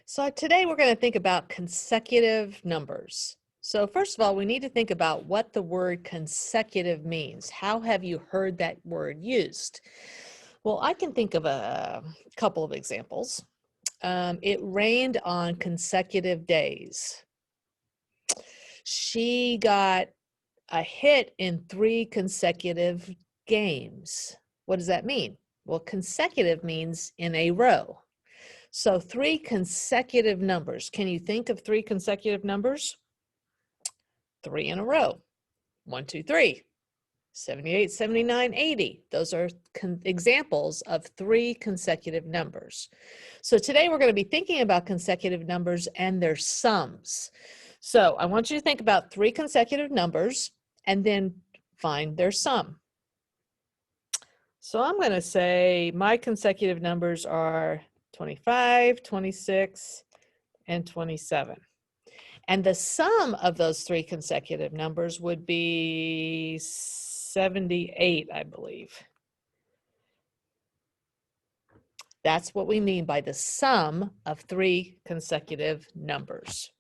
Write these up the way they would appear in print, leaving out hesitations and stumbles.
So today we're going to think about consecutive numbers. So first of all, we need to think about what the word consecutive means. How have you heard that word used? Well, I can think of a couple of examples. It rained on consecutive days. She got a hit in 3 consecutive games. What does that mean? Well, consecutive means in a row. So 3 consecutive numbers. Can you think of 3 consecutive numbers? 3 in a row. 1, 2, 3. 78, 79, 80. Those are examples of 3 consecutive numbers. So today we're going to be thinking about consecutive numbers and their sums. So I want you to think about 3 consecutive numbers and then find their sum. So I'm going to say my consecutive numbers are 25, 26, and 27. And the sum of those 3 consecutive numbers would be 78, I believe. That's what we mean by the sum of 3 consecutive numbers.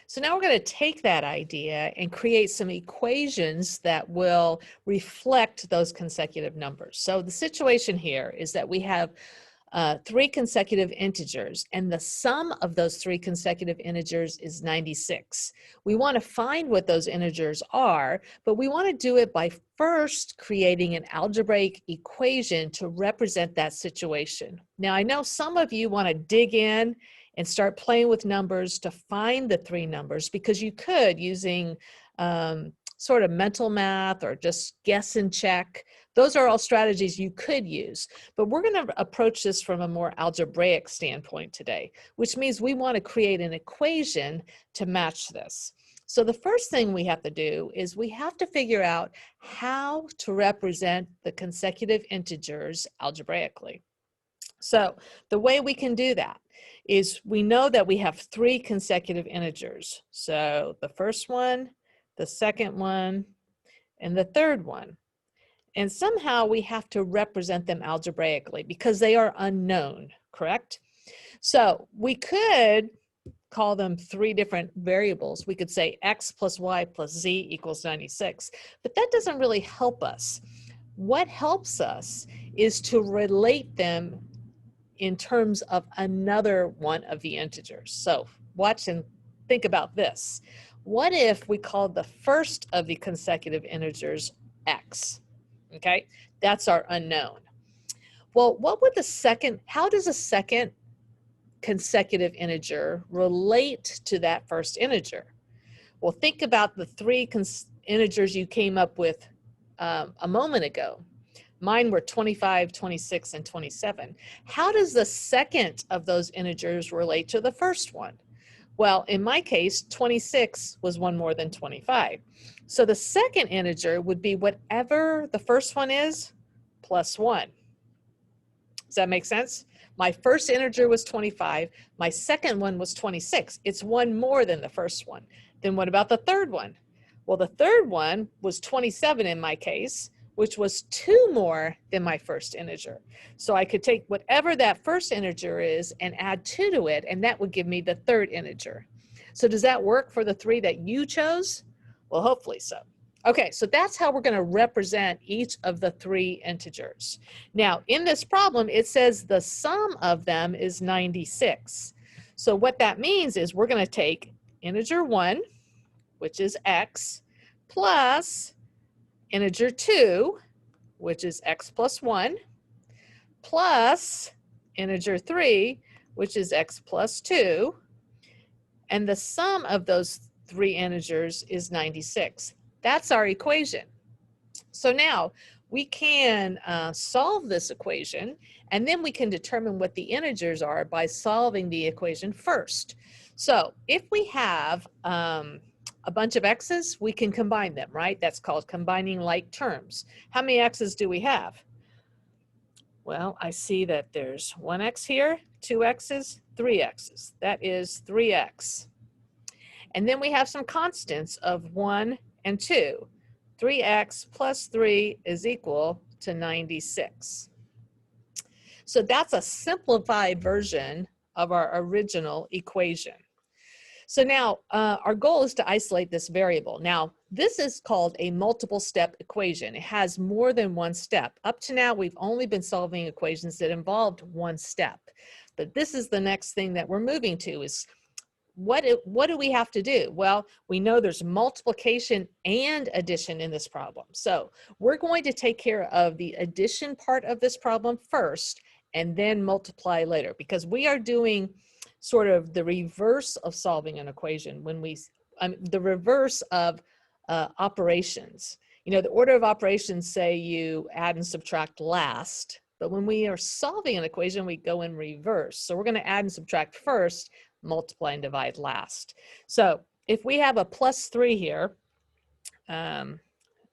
So now we're going to take that idea and create some equations that will reflect those consecutive numbers. So the situation here is that we have 3 consecutive integers, and the sum of those 3 consecutive integers is 96. We want to find what those integers are, but we want to do it by first creating an algebraic equation to represent that situation. Now, I know some of you want to dig in and start playing with numbers to find the 3 numbers, because you could, using sort of mental math or just guess and check. Those are all strategies you could use, but we're going to approach this from a more algebraic standpoint today, which means we want to create an equation to match this. So the first thing we have to do is we have to figure out how to represent the consecutive integers algebraically. So the way we can do that is we know that we have 3 consecutive integers. So the first one, the second one, and the third one. And somehow we have to represent them algebraically because they are unknown, correct? So we could call them 3 different variables. We could say x plus y plus z equals 96, but that doesn't really help us. What helps us is to relate them in terms of another one of the integers. So watch and think about this. What if we called the first of the consecutive integers x? Okay, that's our unknown. Well, what would the second, how does a second consecutive integer relate to that first integer? Well, think about the 3 integers you came up with a moment ago. Mine were 25, 26, and 27. How does the second of those integers relate to the first one? Well, in my case, 26 was 1 more than 25. So the second integer would be whatever the first one is plus 1. Does that make sense? My first integer was 25. My second one was 26. It's 1 more than the first one. Then what about the third one? Well, the third one was 27 in my case, which was 2 more than my first integer. So I could take whatever that first integer is and add 2 to it, and that would give me the third integer. So does that work for the 3 that you chose? Well, hopefully so. Okay, so that's how we're going to represent each of the 3 integers. Now, in this problem, it says the sum of them is 96. So what that means is we're going to take integer 1, which is x, plus integer 2, which is x plus 1, plus integer 3, which is x plus 2, and the sum of those 3 integers is 96. That's our equation. So now we can solve this equation, and then we can determine what the integers are by solving the equation first. So if we have a bunch of x's, we can combine them, right? That's called combining like terms. How many x's do we have? Well, I see that there's 1x here, 2 x's, 3 x's. That is 3x. And then we have some constants of 1 and 2. 3x plus 3 is equal to 96. So that's a simplified version of our original equation. So now our goal is to isolate this variable. Now, this is called a multiple step equation. It has more than one step. Up to now, we've only been solving equations that involved one step. But this is the next thing that we're moving to is what do we have to do? Well, we know there's multiplication and addition in this problem. So we're going to take care of the addition part of this problem first and then multiply later, because we are doing sort of the reverse of solving an equation when the reverse of operations. You know, the order of operations say you add and subtract last, but when we are solving an equation, we go in reverse. So we're going to add and subtract first, multiply and divide last. So if we have a +3 here,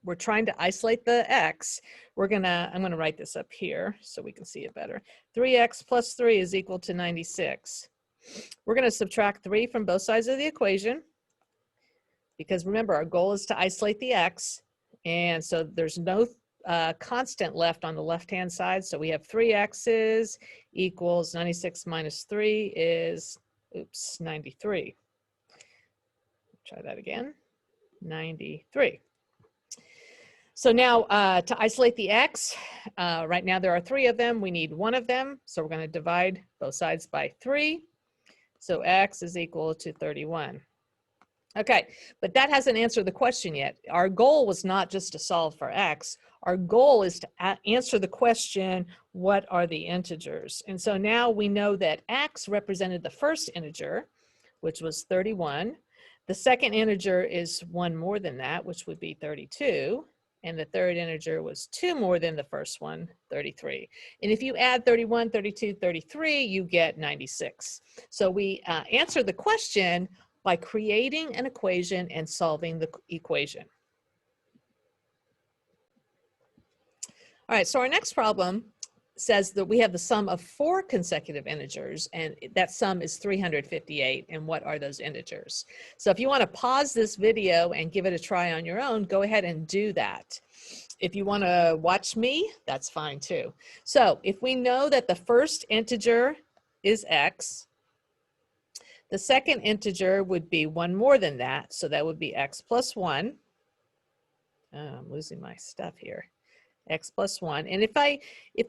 we're trying to isolate the x. I'm going to write this up here so we can see it better. 3x plus 3 is equal to 96. We're going to subtract 3 from both sides of the equation, because remember, our goal is to isolate the x, and so there's no constant left on the left-hand side. So we have 3x's equals 96 minus 3 is, 93. Try that again, 93. So now to isolate the x, right now there are 3 of them. We need 1 of them. So we're going to divide both sides by 3. So x is equal to 31. Okay, but that hasn't answered the question yet. Our goal was not just to solve for x. Our goal is to answer the question, what are the integers? And so now we know that x represented the first integer, which was 31. The second integer is 1 more than that, which would be 32. And the third integer was 2 more than the first one, 33. And if you add 31, 32, 33, you get 96. So we answered the question by creating an equation and solving the equation. All right, so our next problem says that we have the sum of 4 consecutive integers, and that sum is 358. And what are those integers? So if you want to pause this video and give it a try on your own, go ahead and do that. If you want to watch me, that's fine too. So if we know that the first integer is x, the second integer would be 1 more than that, so that would be x plus 1. I'm losing my stuff here. X plus 1. And if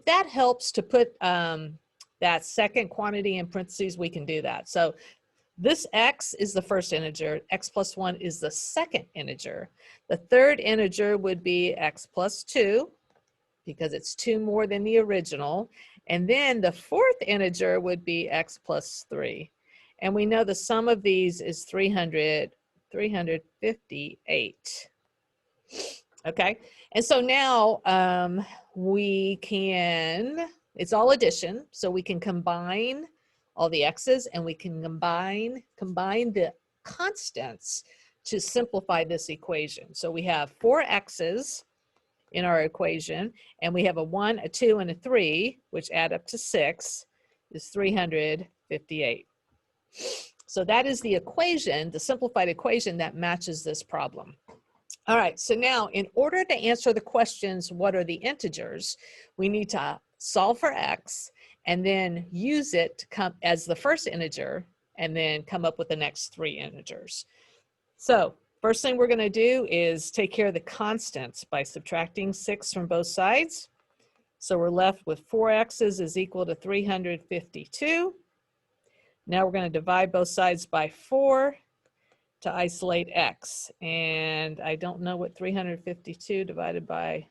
that helps to put that second quantity in parentheses, we can do that. So this x is the first integer. X plus 1 is the second integer. The third integer would be x plus 2, because it's 2 more than the original. And then the fourth integer would be x plus 3. And we know the sum of these is 358. Okay, and so now we can, it's all addition, so we can combine all the x's and we can combine the constants to simplify this equation. So we have 4 x's in our equation, and we have a 1, a 2, and a 3, which add up to 6, is 358. So that is the equation, the simplified equation that matches this problem. All right, so now in order to answer the questions, what are the integers, we need to solve for x and then use it to come as the first integer and then come up with the next 3 integers. So first thing we're going to do is take care of the constants by subtracting 6 from both sides. So we're left with 4x's is equal to 352. Now we're going to divide both sides by 4 to isolate x. And I don't know what 352 divided by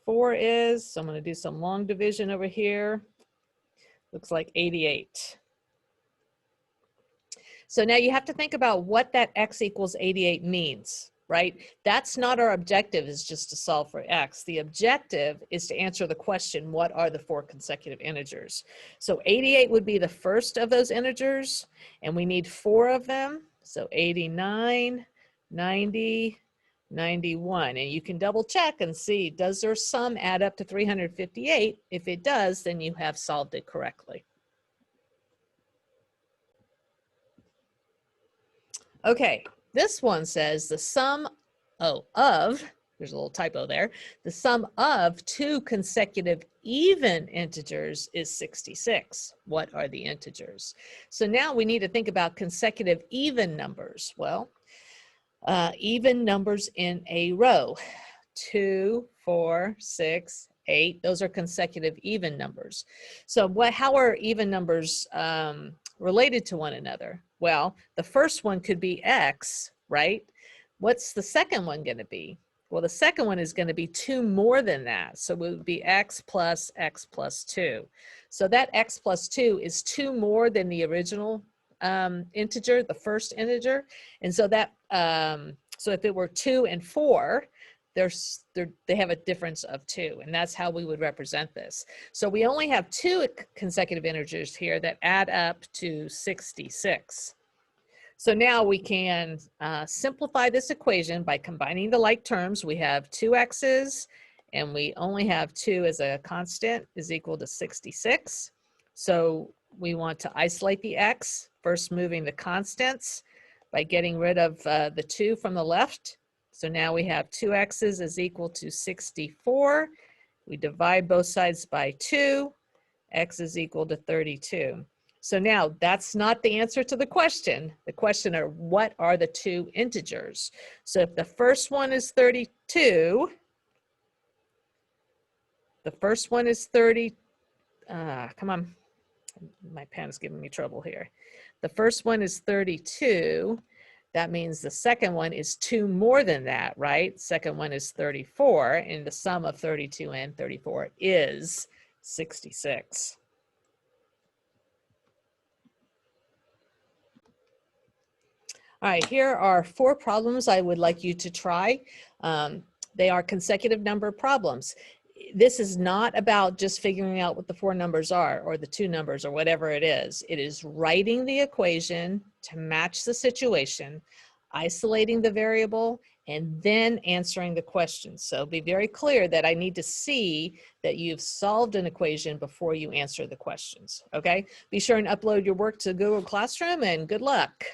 4 is, so I'm going to do some long division over here. Looks like 88. So now you have to think about what that x equals 88 means, right? That's not our objective, is just to solve for x. The objective is to answer the question, what are the 4 consecutive integers? So 88 would be the first of those integers, and we need 4 of them. So 89, 90, 91. And you can double check and see, does their sum add up to 358? If it does, then you have solved it correctly. Okay, this one says the sum of there's a little typo there. The sum of two consecutive even integers is 66. What are the integers? So now we need to think about consecutive even numbers. Well, even numbers in a row, 2, 4, 6, 8, those are consecutive even numbers. So how are even numbers related to one another? Well, the first one could be x, right? What's the second one going to be? Well, the second one is going to be 2 more than that. So it would be x plus 2. So that x plus 2 is 2 more than the original integer, the first integer. And so that, so if it were 2 and 4, they have a difference of 2, and that's how we would represent this. So we only have 2 consecutive integers here that add up to 66. So now we can simplify this equation by combining the like terms. We have 2x's, and we only have 2 as a constant is equal to 66. So we want to isolate the x, first moving the constants by getting rid of the 2 from the left. So now we have 2x's is equal to 64. We divide both sides by 2. X is equal to 32. So now that's not the answer to the question. The question are, what are the two integers? So if the first one is 32, the first one is 30, come on, my pen is giving me trouble here. The first one is 32. That means the second one is 2 more than that, right? Second one is 34, and the sum of 32 and 34 is 66. All right, here are 4 problems I would like you to try. They are consecutive number problems. This is not about just figuring out what the 4 numbers are or the 2 numbers or whatever it is. It is writing the equation to match the situation, isolating the variable, and then answering the question. So be very clear that I need to see that you've solved an equation before you answer the questions, okay? Be sure and upload your work to Google Classroom, and good luck.